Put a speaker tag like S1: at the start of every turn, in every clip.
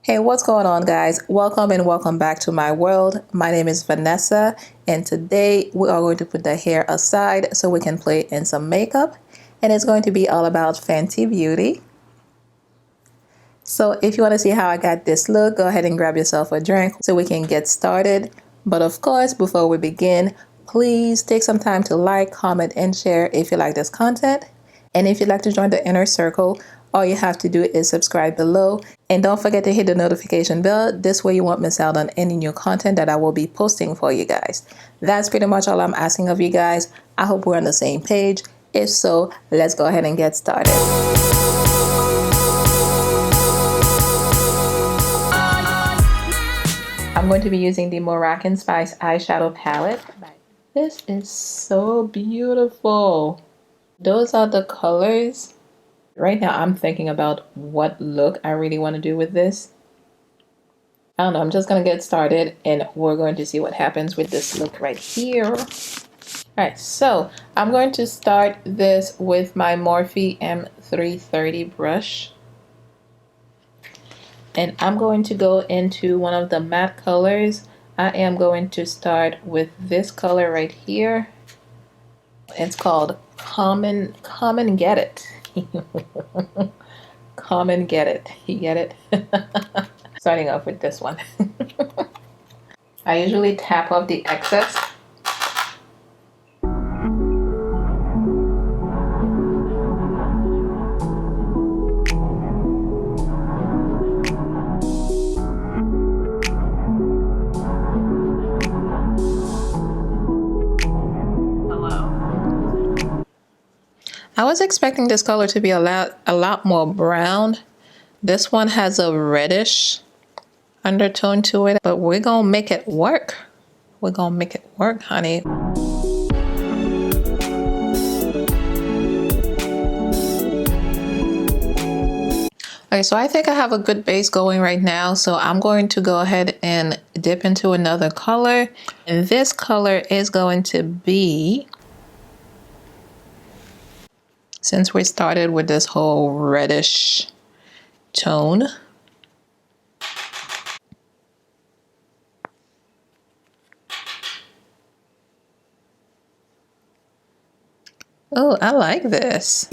S1: Hey, what's going on, guys? Welcome and welcome back to my world. My name is Vanessa, and today we are going to put the hair aside so we can play in some makeup, and it's going to be all about Fenty Beauty. So if you want to see how I got this look, go ahead and grab yourself a drink so we can get started. But of course, before we begin, please take some time to like, comment, and share if you like this content. And if you'd like to join the inner circle, all you have to do is subscribe below. And don't forget to hit the notification bell. This way you won't miss out on any new content that I will be posting for you guys. That's pretty much all I'm asking of you guys. I hope we're on the same page. If so, let's go ahead and get started. I'm going to be using the Moroccan Spice eyeshadow palette. This is so beautiful. Those are the colors. Right now I'm thinking about what look I really want to do with this. I don't know, I'm just going to get started and we're going to see what happens with this look right here. Alright, so I'm going to start this with my Morphe M330 brush. And I'm going to go into one of the matte colors. I am going to start with this color right here. It's called Come and Get It. Come and get it. You get it? Starting off with this one. I usually tap off the excess. I was expecting this color to be a lot more brown. This one has a reddish undertone to it, but we're gonna make it work. We're gonna make it work, honey. Okay, so I think I have a good base going right now, so I'm going to go ahead and dip into another color, and this color is going to be, since we started with this whole reddish tone, oh, I like this.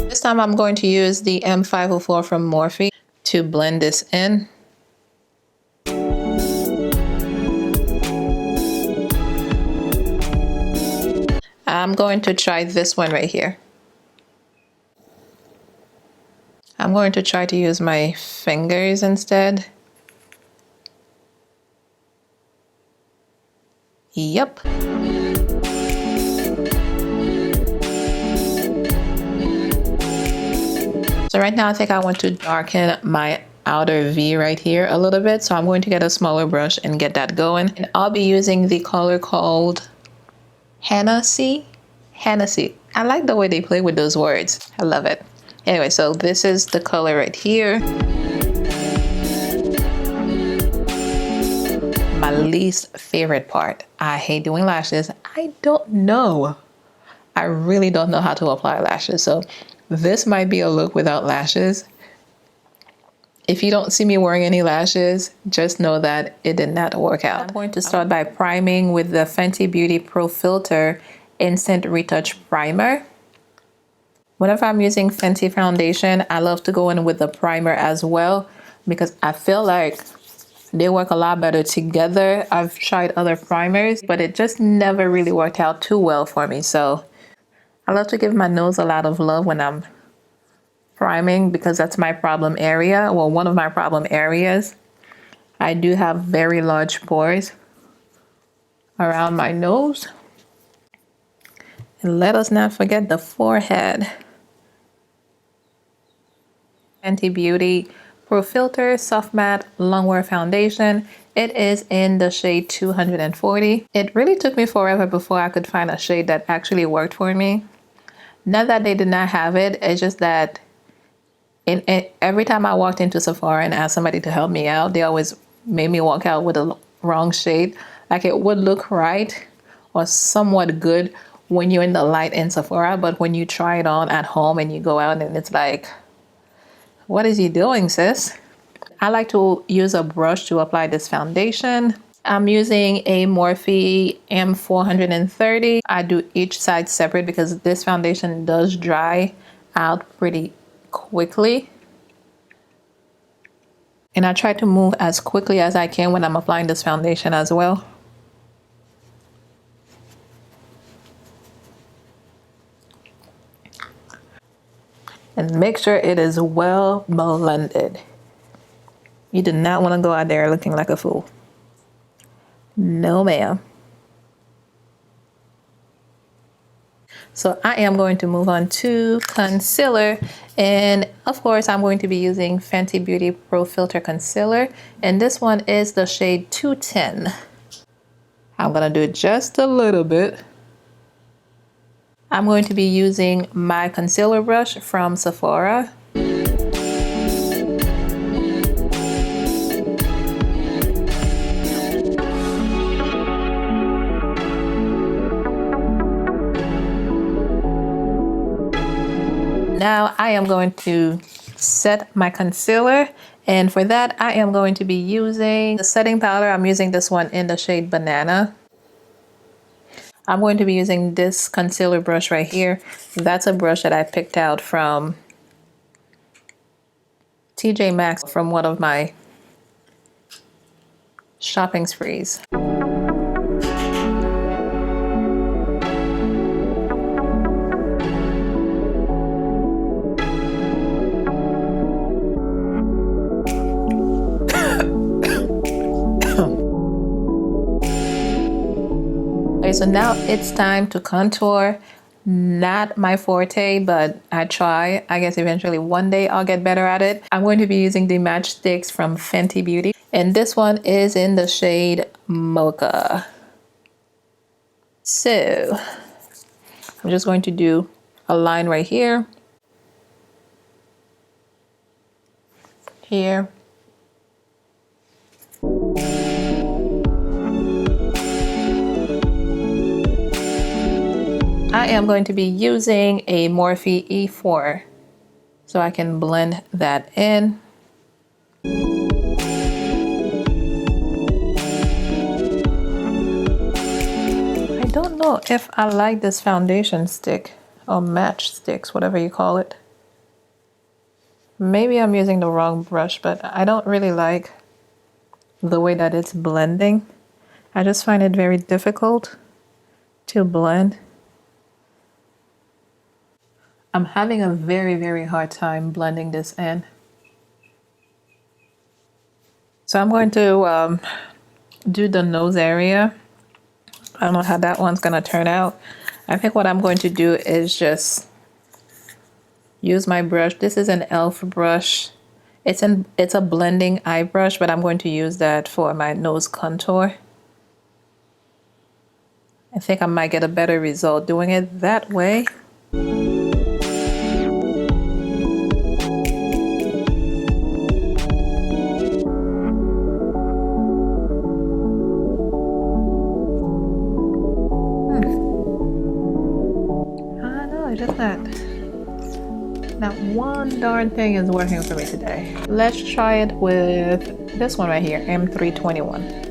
S1: This time I'm going to use the M504 from Morphe to blend this in. I'm going to try this one right here. I'm going to try to use my fingers instead. Yep. So right now I think I want to darken my outer V right here a little bit. So I'm going to get a smaller brush and get that going. And I'll be using the color called Hennessy. I like the way they play with those words. I love it. Anyway, so this is the color right here. My least favorite part. I hate doing lashes. I don't know. I really don't know how to apply lashes. So this might be a look without lashes. If you don't see me wearing any lashes, just know that it did not work out. I'm going to start by priming with the Fenty Beauty Pro Filter Instant Retouch Primer. Whenever I'm using Fenty foundation, I love to go in with the primer as well because I feel like they work a lot better together. I've tried other primers, but it just never really worked out too well for me. So I love to give my nose a lot of love when I'm priming because that's my problem area. Well, one of my problem areas. I do have very large pores around my nose. And let us not forget the forehead. Fenty Beauty Pro Filter Soft Matte Longwear Foundation. It is in the shade 240. It really took me forever before I could find a shade that actually worked for me. Not that they did not have it, it's just that every time I walked into Sephora and asked somebody to help me out, they always made me walk out with a wrong shade. Like it would look right or somewhat good when you're in the light in Sephora, but when you try it on at home and you go out and it's like, what is he doing, sis? I like to use a brush to apply this foundation. I'm using a Morphe M430. I do each side separate because this foundation does dry out pretty quickly. And I try to move as quickly as I can when I'm applying this foundation as well. And make sure it is well blended. You do not want to go out there looking like a fool. No, ma'am. So I am going to move on to concealer. And of course, I'm going to be using Fenty Beauty Pro Filter Concealer. And this one is the shade 210. I'm going to do just a little bit. I'm going to be using my concealer brush from Sephora. Now I am going to set my concealer, and for that I am going to be using the setting powder. I'm using this one in the shade Banana. I'm going to be using this concealer brush right here. That's a brush that I picked out from TJ Maxx from one of my shopping sprees. Okay, so now it's time to contour. Not my forte, but I try. I guess eventually one day I'll get better at it. I'm going to be using the Match Stix from Fenty Beauty. And this one is in the shade Mocha. So I'm just going to do a line right here. Here. I am going to be using a Morphe E4 so I can blend that in. I don't know if I like this foundation stick or Match Stix, whatever you call it. Maybe I'm using the wrong brush, but I don't really like the way that it's blending. I just find it very difficult to blend. I'm having a very, very hard time blending this in. So I'm going to do the nose area. I don't know how that one's gonna turn out. I think what I'm going to do is just use my brush. This is an e.L.f. brush. It's a blending eye brush, but I'm going to use that for my nose contour. I think I might get a better result doing it that way. Not one darn thing is working for me today. Let's try it with this one right here, M321.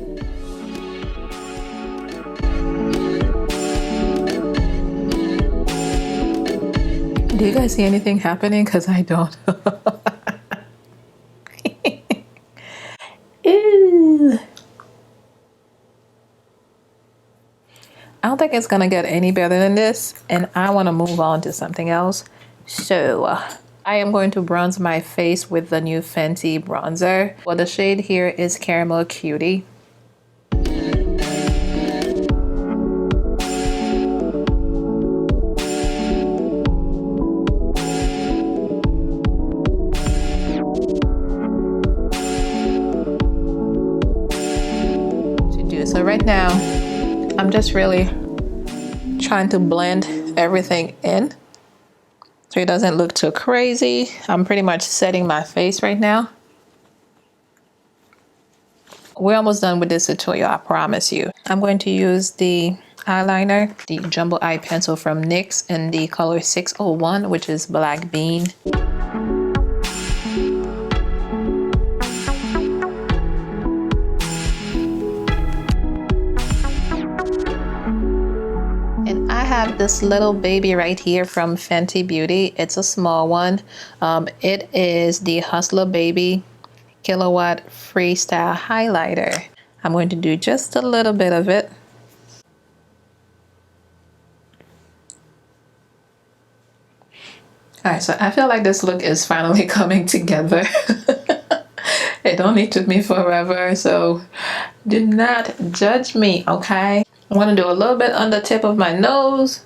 S1: Do you guys see anything happening? Because I don't. Ew. I don't think it's gonna get any better than this, and I want to move on to something else. So I am going to bronze my face with the new Fenty bronzer. Well, the shade here is Caramel Cutie. So right now, I'm just really trying to blend everything in so it doesn't look too crazy. I'm pretty much setting my face right now. We're almost done with this tutorial, I promise you. I'm going to use the eyeliner, the jumbo eye pencil from NYX in the color 601, which is Black Bean. I have this little baby right here from Fenty Beauty. It's a small one. It is the Hustler Baby Killawatt Freestyle Highlighter. I'm going to do just a little bit of it. Alright, so I feel like this look is finally coming together. It only took me forever, so do not judge me, okay? I want to do a little bit on the tip of my nose.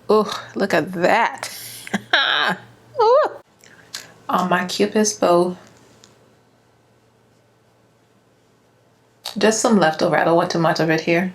S1: Oh, look at that. On my Cupid's bow. Just some leftover. I don't want too much of it here.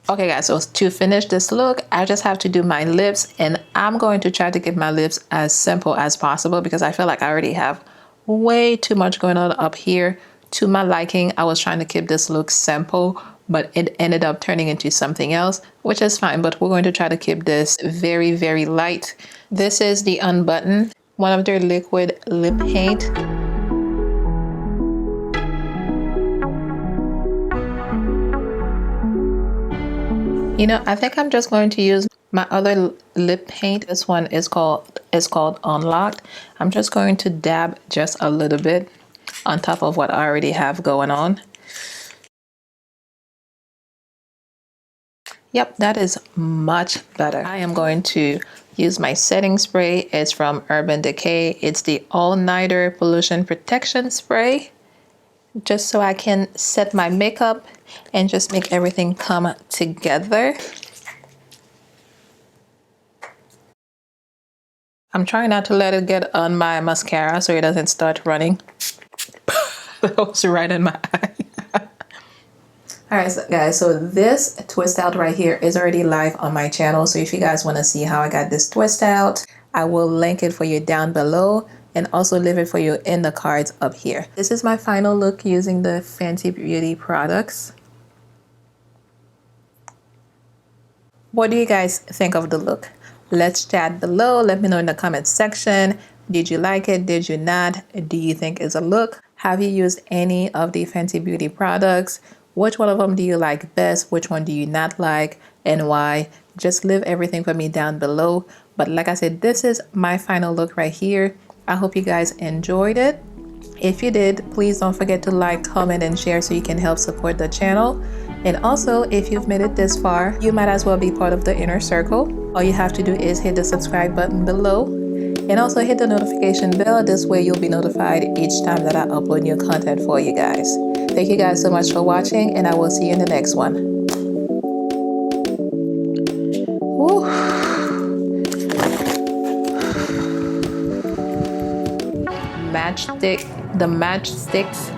S1: Okay guys, so to finish this look, I just have to do my lips, and I'm going to try to keep my lips as simple as possible because I feel like I already have way too much going on up here. To my liking, I was trying to keep this look simple, but it ended up turning into something else, which is fine, but we're going to try to keep this very, very light. This is the Unbutton, one of their liquid lip paint. You know, I think I'm just going to use my other lip paint. This one is called Unlocked. I'm just going to dab just a little bit on top of what I already have going on. Yep, that is much better. I am going to use my setting spray. It's from Urban Decay. It's the All Nighter Pollution Protection Spray. Just so I can set my makeup and just make everything come together. I'm trying not to let it get on my mascara so it doesn't start running. That was right in my eye. Alright, so guys, so this twist out right here is already live on my channel. So if you guys want to see how I got this twist out, I will link it for you down below and also leave it for you in the cards up here. This is my final look using the Fenty Beauty products. What do you guys think of the look? Let's chat below. Let me know in the comment section. Did you like it? Did you not? Do you think it's a look? Have you used any of the Fenty Beauty products? Which one of them do you like best? Which one do you not like and why? Just leave everything for me down below. But like I said, this is my final look right here. I hope you guys enjoyed it. If you did, please don't forget to like, comment, and share so you can help support the channel. And also, if you've made it this far, you might as well be part of the inner circle. All you have to do is hit the subscribe button below and also hit the notification bell. This way you'll be notified each time that I upload new content for you guys. Thank you guys so much for watching, and I will see you in the next one. Woo. The matchsticks.